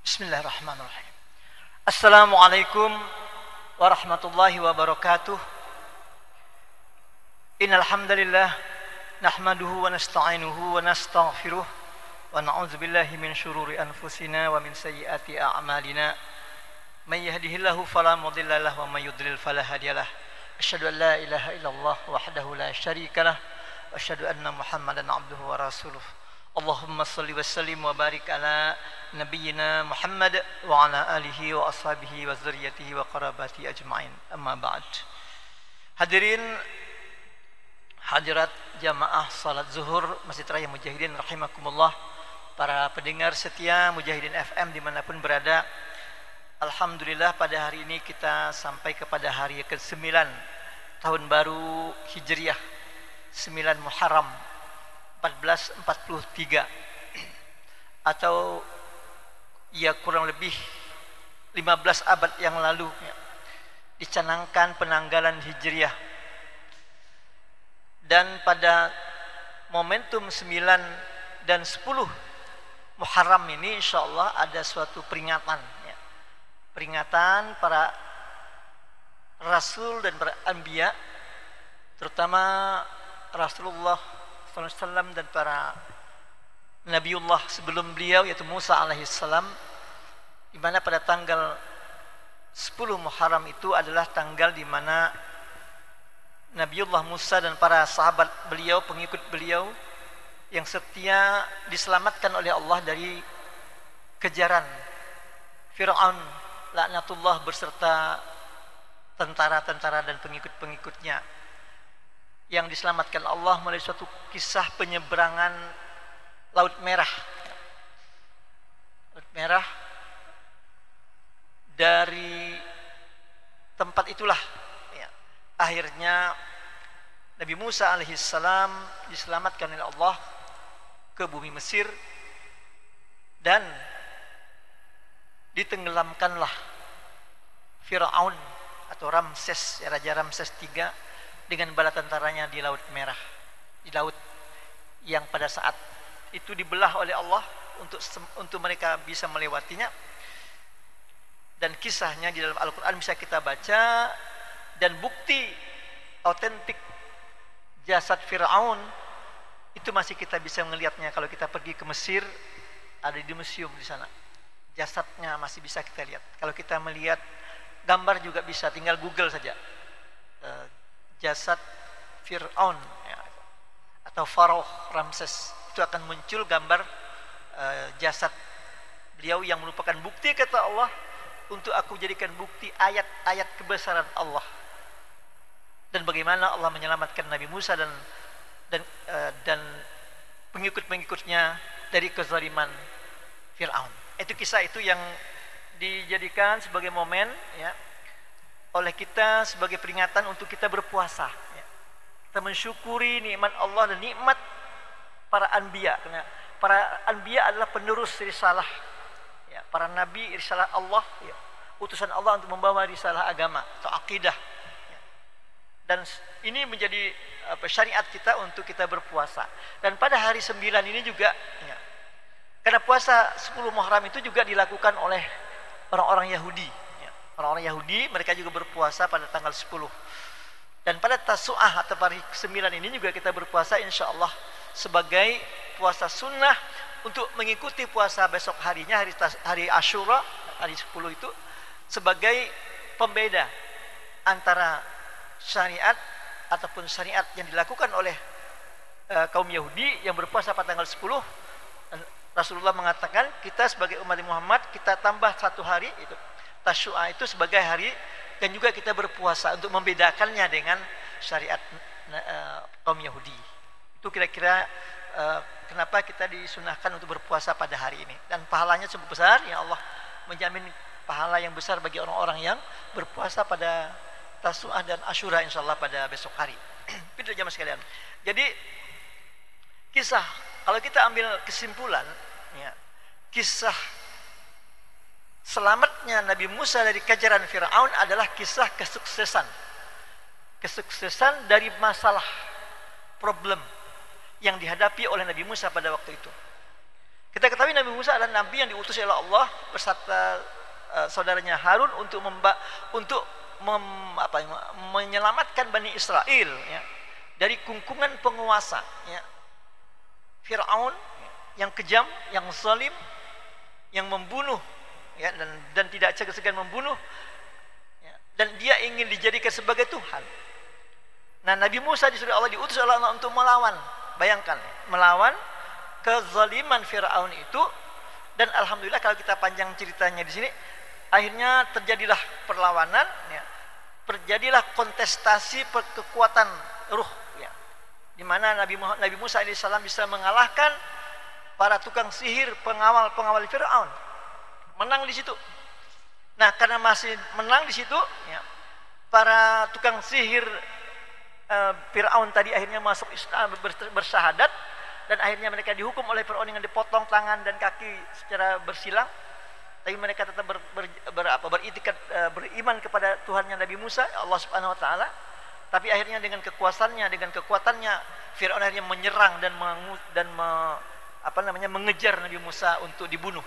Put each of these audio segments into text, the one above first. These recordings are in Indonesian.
Bismillahirrahmanirrahim. Assalamualaikum warahmatullahi wabarakatuh. Innal hamdalillah nahmaduhu wa nasta'inuhu wa nastaghfiruh wa na'udzubillahi min syururi anfusina wa min sayyiati a'malina. May yahdihillahu fala mudilla lahu wa may yudlil fala hadiyalah. Asyhadu an la ilaha illallah wahdahu la syarikalah wa asyhadu anna Muhammadan abduhu wa rasuluh. Allahumma salli wa sallim wa barik ala nabiyyina Muhammad wa ala alihi wa ashabihi wa zurriyyatihi wa qarabati ajma'in. Amma ba'd. Hadirin hadirat jamaah salat zuhur Masjid Raya Mujahidin rahimakumullah, para pendengar setia Mujahidin FM dimanapun berada. Alhamdulillah pada hari ini kita sampai kepada hari ke-9 tahun baru Hijriah, 9 Muharram 1443, atau ya kurang lebih 15 abad yang lalu ya, dicanangkan penanggalan Hijriah. Dan pada momentum 9 dan 10 Muharram ini insyaallah ada suatu peringatan ya. Peringatan para rasul dan para anbiya, terutama Rasulullah SAW dan para Nabiullah sebelum beliau, yaitu Musa alaihissalam, di mana pada tanggal 10 Muharram itu adalah tanggal di mana Nabiullah Musa dan para sahabat beliau, pengikut beliau yang setia, diselamatkan oleh Allah dari kejaran Fir'aun laknatullah beserta tentara-tentara dan pengikut-pengikutnya, yang diselamatkan Allah melalui suatu kisah penyeberangan Laut Merah. Laut Merah, dari tempat itulah ya, akhirnya Nabi Musa alaihissalam diselamatkan oleh Allah ke bumi Mesir, dan ditenggelamkanlah Fir'aun atau Ramses, ya, Raja Ramses III dengan bala tentaranya di Laut Merah, di laut yang pada saat itu dibelah oleh Allah untuk mereka bisa melewatinya. Dan kisahnya di dalam Al-Quran bisa kita baca, dan bukti autentik jasad Fir'aun itu masih kita bisa melihatnya kalau kita pergi ke Mesir, ada di museum di sana. Jasadnya masih bisa kita lihat. Kalau kita melihat gambar juga bisa, tinggal Google saja. Jasad Fir'aun ya, atau Faroh Ramses, itu akan muncul gambar jasad beliau yang merupakan bukti kata Allah, untuk aku jadikan bukti ayat-ayat kebesaran Allah dan bagaimana Allah menyelamatkan Nabi Musa dan pengikut-pengikutnya dari kezaliman Fir'aun. Itu kisah itu yang dijadikan sebagai momen ya, oleh kita sebagai peringatan untuk kita berpuasa ya. Kita mensyukuri nikmat Allah dan nikmat para anbiya, karena para anbiya adalah penerus risalah ya, para nabi risalah Allah ya, utusan Allah untuk membawa risalah agama atau akidah ya. Dan ini menjadi syariat kita untuk kita berpuasa. Dan pada hari 9 ini juga ya, karena puasa 10 Muharram itu juga dilakukan oleh orang-orang Yahudi. Orang-orang Yahudi mereka juga berpuasa pada tanggal 10. Dan pada Tasu'ah atau hari 9 ini juga kita berpuasa insya Allah sebagai puasa sunnah untuk mengikuti puasa besok harinya, hari Ashura, hari 10 itu, sebagai pembeda antara syariat ataupun syariat yang dilakukan oleh kaum Yahudi yang berpuasa pada tanggal 10. Dan Rasulullah mengatakan kita sebagai umat Muhammad kita tambah 1 hari itu Tasyu'a itu sebagai hari, dan juga kita berpuasa untuk membedakannya dengan syariat kaum Yahudi. Itu kira-kira kenapa kita disunahkan untuk berpuasa pada hari ini, dan pahalanya cukup besar. Ya Allah menjamin pahala yang besar bagi orang-orang yang berpuasa pada Tasu'ah dan Asyura insyaallah pada besok hari. Itu jamaah sekalian. Jadi kisah, kalau kita ambil kesimpulan, ya, kisah selamatnya Nabi Musa dari kejaran Firaun adalah kisah kesuksesan dari masalah problem yang dihadapi oleh Nabi Musa pada waktu itu. Kita ketahui Nabi Musa adalah Nabi yang diutus oleh Allah beserta saudaranya Harun untuk menyelamatkan Bani Israel, ya, dari kungkungan penguasa, ya, Firaun, yang kejam, yang zalim, yang membunuh, ya, dan tidak segan-segan membunuh, ya, dan dia ingin dijadikan sebagai Tuhan. Nah, Nabi Musa disuruh Allah, diutus oleh Allah untuk melawan. Bayangkan, melawan kezaliman Firaun itu. Dan alhamdulillah kalau kita panjang ceritanya di sini, akhirnya terjadilah perlawanan, ya, terjadilah kontestasi kekuatan ruh, ya, di mana Nabi Musa alaihissalam bisa mengalahkan para tukang sihir pengawal Firaun, menang di situ. Nah, karena masih menang di situ, ya, para tukang sihir Firaun tadi akhirnya masuk Islam, bersyahadat, dan akhirnya mereka dihukum oleh Firaun dengan dipotong tangan dan kaki secara bersilang. Tapi mereka tetap beriman kepada Tuhannya Nabi Musa, Allah Subhanahu wa taala. Tapi akhirnya dengan kekuatannya Firaun akhirnya menyerang dan mengejar Nabi Musa untuk dibunuh.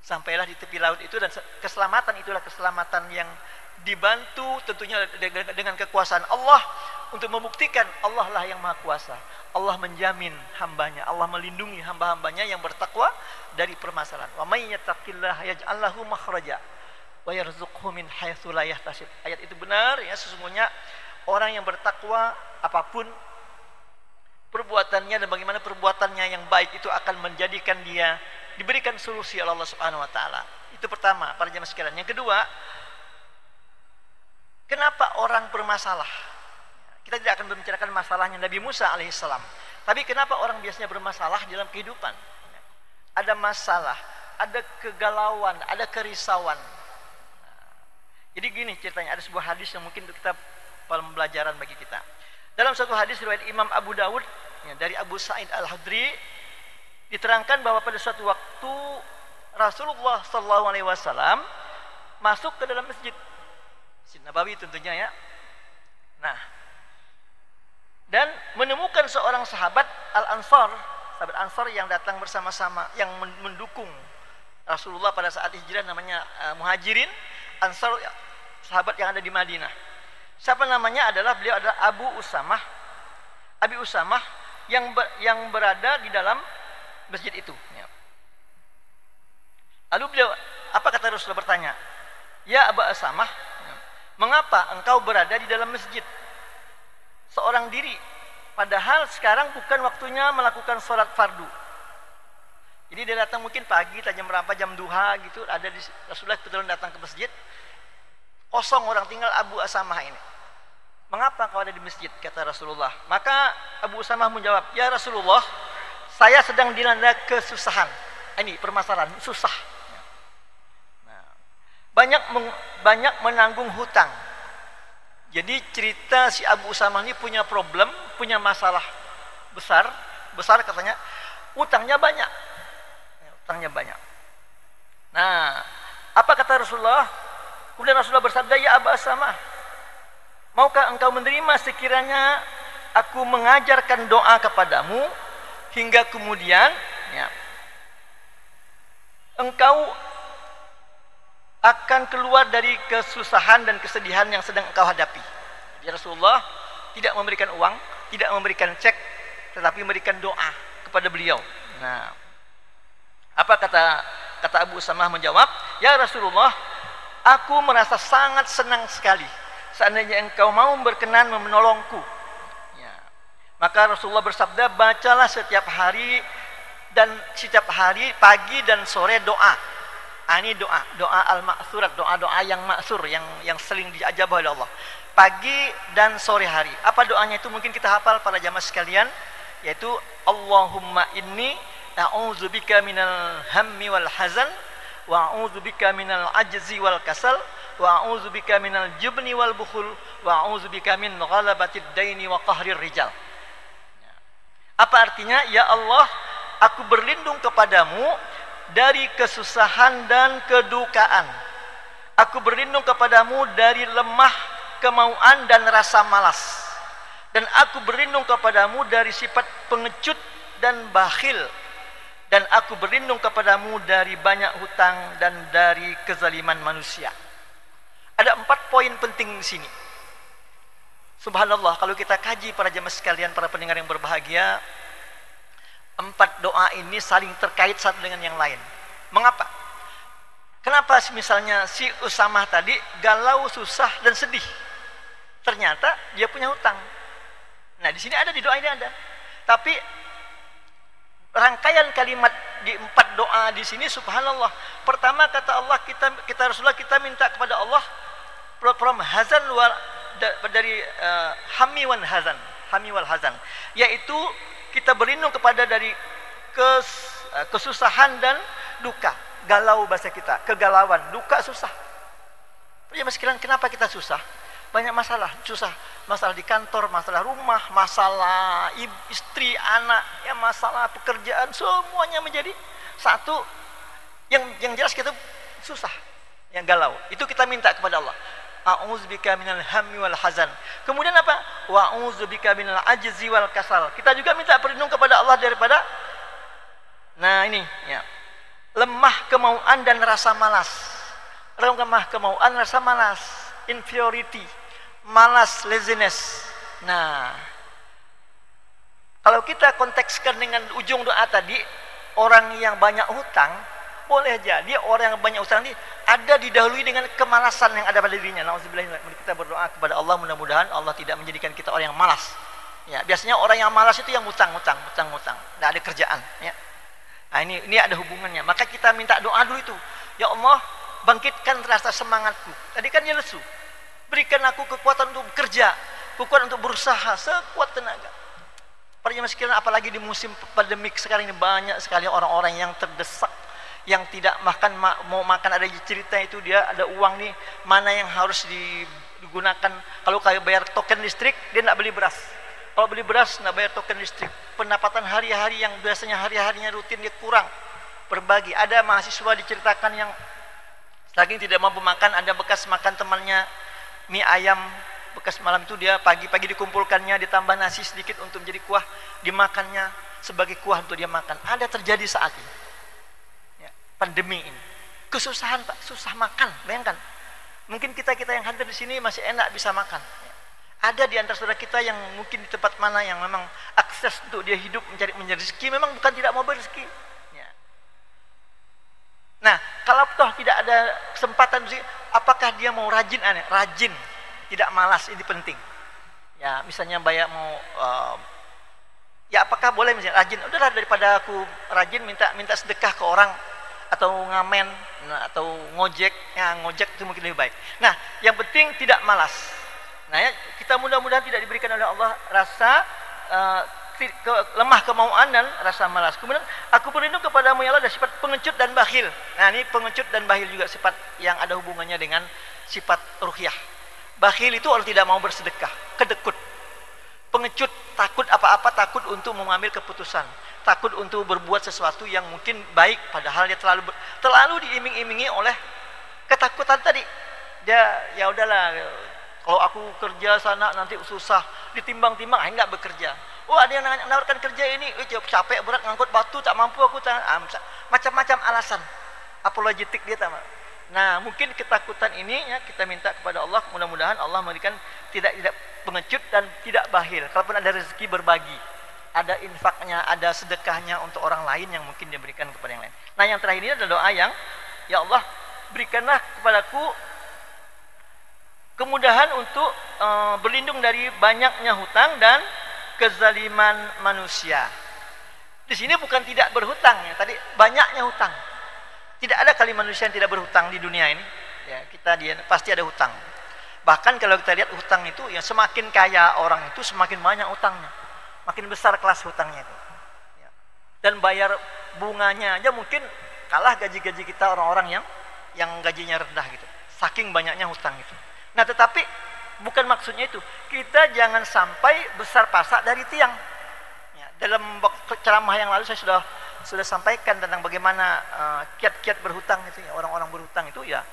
Sampailah di tepi laut itu, dan keselamatan itulah keselamatan yang dibantu tentunya dengan kekuasaan Allah untuk membuktikan Allah lah yang maha kuasa. Allah menjamin hambanya, Allah melindungi hamba-hambanya yang bertakwa dari permasalahan. Wa may yattaqillaha yaj'al lahu makhraja wa yarzuqhu min haitsu la yahtasib. Ayat itu benar, ya, sesungguhnya orang yang bertakwa apapun perbuatannya dan bagaimana perbuatannya yang baik itu akan menjadikan dia diberikan solusi oleh Allah Subhanahu wa taala. Itu pertama, para jemaah sekalian. Yang kedua, kenapa orang bermasalah? Kita tidak akan membicarakan masalahnya Nabi Musa alaihissalam. Tapi kenapa orang biasanya bermasalah dalam kehidupan? Ada masalah, ada kegalauan, ada kerisauan. Jadi gini ceritanya, ada sebuah hadis yang mungkin kita pembelajaran bagi kita. Dalam satu hadis riwayat Imam Abu Dawud, ya, dari Abu Sa'id Al-Khudri, diterangkan bahwa pada suatu waktu Rasulullah SAW masuk ke dalam masjid Nabawi tentunya, ya. Nah, dan menemukan seorang sahabat Al-Ansar, sahabat Ansar yang datang bersama-sama, yang mendukung Rasulullah pada saat hijrah, namanya Muhajirin. Ansar, sahabat yang ada di Madinah. Siapa namanya? Beliau adalah Abu Usamah. Abi Usamah yang berada di dalam masjid itu, ya. Lalu beliau, apa kata Rasulullah bertanya? Ya Abu Usamah, mengapa engkau berada di dalam masjid seorang diri, padahal sekarang bukan waktunya melakukan sholat fardu? Jadi dia datang mungkin pagi, jam berapa, jam duha gitu, ada di Rasulullah kebetulan datang ke masjid, kosong orang, tinggal Abu Usamah ini. Mengapa kau ada di masjid? Kata Rasulullah. Maka Abu Usamah menjawab, ya Rasulullah, saya sedang dilanda kesusahan. Ini permasalahan, susah. Nah, banyak menanggung hutang. Jadi cerita si Abu Usamah ini punya problem, punya masalah besar katanya, utangnya banyak. Nah, apa kata Rasulullah? Kemudian Rasulullah bersabda, ya Abu Usamah, maukah engkau menerima sekiranya aku mengajarkan doa kepadamu hingga kemudian, ya, engkau akan keluar dari kesusahan dan kesedihan yang sedang engkau hadapi. Jadi Rasulullah tidak memberikan uang, tidak memberikan cek, tetapi memberikan doa kepada beliau. Nah, apa kata Abu Usamah menjawab, ya Rasulullah, aku merasa sangat senang sekali seandainya engkau mau berkenan menolongku. Ya. Maka Rasulullah bersabda, bacalah setiap hari pagi dan sore doa. Ini doa al-ma'surat, doa yang maksur, yang sering diajabah oleh Allah. Pagi dan sore hari. Apa doanya itu? Mungkin kita hafal para jamaah sekalian. yaitu Allahumma inni a'udzubika minal hammi wal hazan wa a'udzubika minal ajzi wal kasal wa a'udzubika minal jubni wal bukhul wa a'udzubika min ghalabatid daini wa qahrir rijal. Apa artinya? Ya Allah, aku berlindung kepadamu dari kesusahan dan kedukaan. Aku berlindung kepadamu dari lemah kemauan dan rasa malas. Dan aku berlindung kepadamu dari sifat pengecut dan bakhil. Dan aku berlindung kepadamu dari banyak hutang dan dari kezaliman manusia. Ada 4 poin penting di sini. Subhanallah, kalau kita kaji para jemaah sekalian, para pendengar yang berbahagia, 4 doa ini saling terkait satu dengan yang lain. Mengapa? Kenapa misalnya si Usamah tadi galau, susah dan sedih? Ternyata dia punya hutang. Nah, di sini ada, di doa ini ada. Tapi rangkaian kalimat di 4 doa di sini, subhanallah. Pertama kata Allah, kita Rasulullah, kita minta kepada Allah from hazan dari hammi wal hazan, yaitu kita berlindung kepada dari kesusahan dan duka. Galau bahasa kita, kegalauan, duka, susah. Ya sekalian, kenapa kita susah? Banyak masalah, susah. Masalah di kantor, masalah rumah, masalah istri, anak, ya masalah pekerjaan, semuanya menjadi satu. Yang jelas kita susah, yang galau. Itu kita minta kepada Allah. A'udzubika minal hammi wal hazan. Kemudian apa? Wa a'udzubika minal ajzi wal kasal. Kita juga minta perlindungan kepada Allah daripada ini ya, lemah kemauan dan rasa malas. Lemah kemauan, rasa malas, inferiority, malas, laziness. Nah, kalau kita kontekskan dengan ujung doa tadi, orang yang banyak hutang, boleh jadi orang yang banyak hutang ini ada didahului dengan kemalasan yang ada pada dirinya. Nauzubillah, kita berdoa kepada Allah, mudah-mudahan Allah tidak menjadikan kita orang yang malas. Ya, biasanya orang yang malas itu yang hutang, tidak ada kerjaan. Ya. Nah, ini ada hubungannya. Maka kita minta doa dulu itu. Ya Allah, bangkitkan rasa semangatku. Tadi kan dia lesu. Berikan aku kekuatan untuk bekerja, kekuatan untuk berusaha sekuat tenaga. Para jemaah sekalian, apalagi di musim pandemik sekarang ini banyak sekali orang-orang yang terdesak, yang tidak makan, mau makan. Ada cerita itu, dia ada uang nih, mana yang harus digunakan. Kalau kayak bayar token listrik, dia tidak beli beras. Kalau beli beras, tidak bayar token listrik. Pendapatan hari-hari yang biasanya hari-harinya rutin, dia kurang berbagi. Ada mahasiswa diceritakan yang saking tidak mampu makan, ada bekas makan temannya mie ayam bekas malam itu, dia pagi-pagi dikumpulkannya, ditambah nasi sedikit untuk menjadi kuah, dimakannya sebagai kuah untuk dia makan. Ada terjadi saat ini. Pandemi ini, kesusahan Pak, susah makan. Bayangkan, mungkin kita yang hadir di sini masih enak bisa makan. Ada di antara saudara kita yang mungkin di tempat mana yang memang akses untuk dia hidup mencari rezeki memang bukan tidak mau berezeki. Ya. Nah, kalau toh tidak ada kesempatan, apakah dia mau rajin? Rajin, tidak malas, ini penting. Ya, misalnya bayar mau, ya apakah boleh misalnya rajin? Udahlah, daripada aku rajin minta sedekah ke orang, atau ngamen, atau ngojek, ya ngojek itu mungkin lebih baik. Nah, yang penting tidak malas. Nah, ya, kita mudah-mudahan tidak diberikan oleh Allah rasa lemah kemauan dan rasa malas. Kemudian aku berlindung kepadamu ya Allah dari sifat pengecut dan bakhil. Nah, ini pengecut dan bakhil juga sifat yang ada hubungannya dengan sifat ruhiyah. Bakhil itu orang tidak mau bersedekah, kedekut. Pengecut, takut apa-apa, takut untuk mengambil keputusan, takut untuk berbuat sesuatu yang mungkin baik, padahal dia terlalu diiming-imingi oleh ketakutan tadi. Dia, ya udahlah, kalau aku kerja sana nanti susah, ditimbang-timbang, enggak bekerja. Oh, ada yang menawarkan kerja ini, capek berat ngangkut batu, tak mampu aku, macam-macam alasan apologetik dia sama. Nah, mungkin ketakutan ini ya kita minta kepada Allah, mudah-mudahan Allah memberikan tidak pengecut dan tidak bakhil. Kalaupun ada rezeki, berbagi, ada infaknya, ada sedekahnya untuk orang lain yang mungkin dia berikan kepada yang lain. Nah, yang terakhir ini adalah doa yang, ya Allah, berikanlah kepadaku kemudahan untuk berlindung dari banyaknya hutang dan kezaliman manusia. Di sini bukan tidak berhutang ya, tadi banyaknya hutang. Tidak ada kali manusia yang tidak berhutang di dunia ini. Ya, dia pasti ada hutang. Bahkan kalau kita lihat hutang itu, ya semakin kaya orang itu semakin banyak hutangnya. makin besar kelas hutangnya itu. Ya. Dan bayar bunganya aja mungkin kalah gaji-gaji kita orang-orang yang gajinya rendah gitu. Saking banyaknya hutang itu. Nah, tetapi bukan maksudnya itu. Kita jangan sampai besar pasak dari tiang. Ya, dalam ceramah yang lalu saya sudah sampaikan tentang bagaimana kiat-kiat berhutang itu ya, orang-orang berhutang itu ya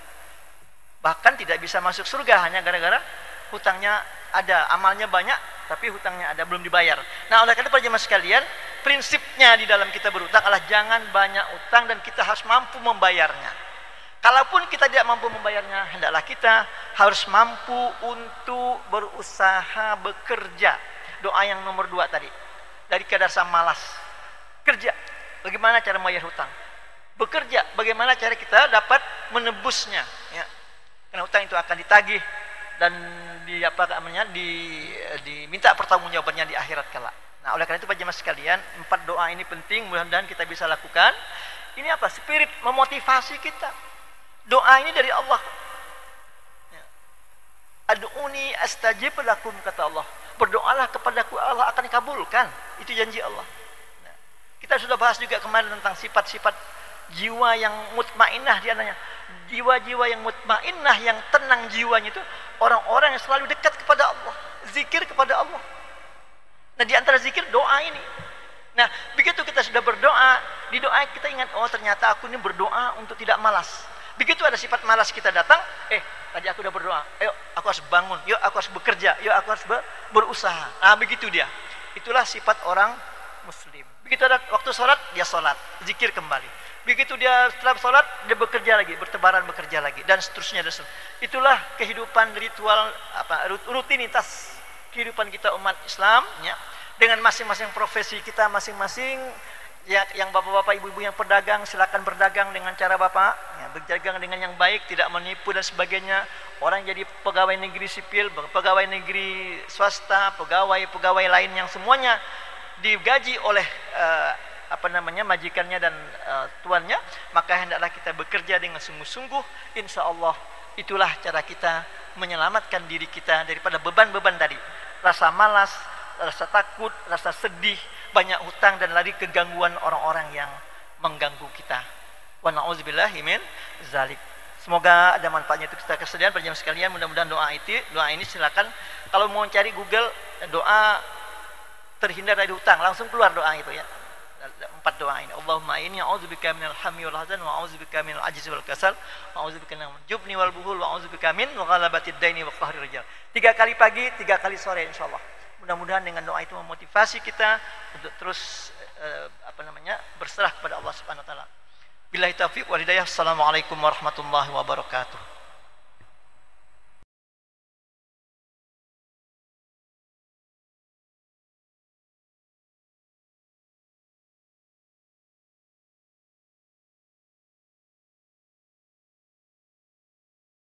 bahkan tidak bisa masuk surga hanya gara-gara hutangnya ada, amalnya banyak tapi hutangnya ada belum dibayar. Nah, oleh karena itu para jemaah sekalian, prinsipnya di dalam kita berhutang adalah jangan banyak utang dan kita harus mampu membayarnya. Kalaupun kita tidak mampu membayarnya, hendaklah kita harus mampu untuk berusaha bekerja. Doa yang nomor 2 tadi, dari kadar malas. Kerja, bagaimana cara membayar hutang? Bekerja, bagaimana cara kita dapat menebusnya? Ya. Karena hutang itu akan ditagih dan diminta pertanggungjawabannya di akhirat kelak. Nah, oleh karena itu para jemaah sekalian, 4 doa ini penting, mudah-mudahan kita bisa lakukan. Ini apa? Spirit memotivasi kita. Doa ini dari Allah. Ya. Ad'uni astajib lakum, kata Allah. Berdoalah kepadaku, Allah akan kabulkan. Itu janji Allah. Nah, kita sudah bahas juga kemarin tentang sifat-sifat jiwa yang mutmainnah di antaranya. Jiwa-jiwa yang mutmainnah, yang tenang jiwanya itu orang-orang yang selalu dekat kepada Allah, zikir kepada Allah. Nah, di antara zikir doa ini. Nah, begitu kita sudah berdoa, di doa kita ingat, oh ternyata aku ini berdoa untuk tidak malas. Begitu ada sifat malas kita datang, tadi aku sudah berdoa, ayo aku harus bangun, yuk aku harus bekerja, yuk aku harus berusaha. Nah, begitu dia. Itulah sifat orang muslim. Begitu ada waktu sholat, dia sholat, zikir kembali. Begitu dia setelah sholat, dia bekerja lagi, bertebaran bekerja lagi, dan seterusnya. Itulah kehidupan ritual, rutinitas kehidupan kita umat Islam, ya, dengan masing-masing profesi kita masing-masing. Ya, yang bapak-bapak, ibu-ibu yang pedagang, silakan berdagang dengan cara bapak, ya, berdagang dengan yang baik, tidak menipu dan sebagainya. Orang jadi pegawai negeri sipil, pegawai negeri swasta, pegawai lain yang semuanya digaji oleh majikannya dan tuannya, maka hendaklah kita bekerja dengan sungguh-sungguh. Insya Allah itulah cara kita menyelamatkan diri kita daripada beban-beban tadi, rasa malas, rasa takut, rasa sedih, banyak hutang, dan lari ke gangguan orang-orang yang mengganggu kita. Wa na'udzubillahi min zalik. Semoga ada manfaatnya untuk kita kesediaan para jemaah sekalian. Mudah-mudahan doa ini silakan kalau mau cari Google doa terhindar dari hutang, langsung keluar doa itu ya. 4 doa ini. Allahumma inni a'udzubika minal hammi wal hazan wa a'udzubika minal ajzi wal kasal wa a'udzubika minal jubni wal buhul wa a'udzubika min ghalabatid daini wa qahrir rijal. 3 kali pagi, 3 kali sore insyaallah. Mudah-mudahan dengan doa itu memotivasi kita untuk terus berserah kepada Allah Subhanahu wa taala. Billahi taufiq wal hidayah. Assalamualaikum warahmatullahi wabarakatuh.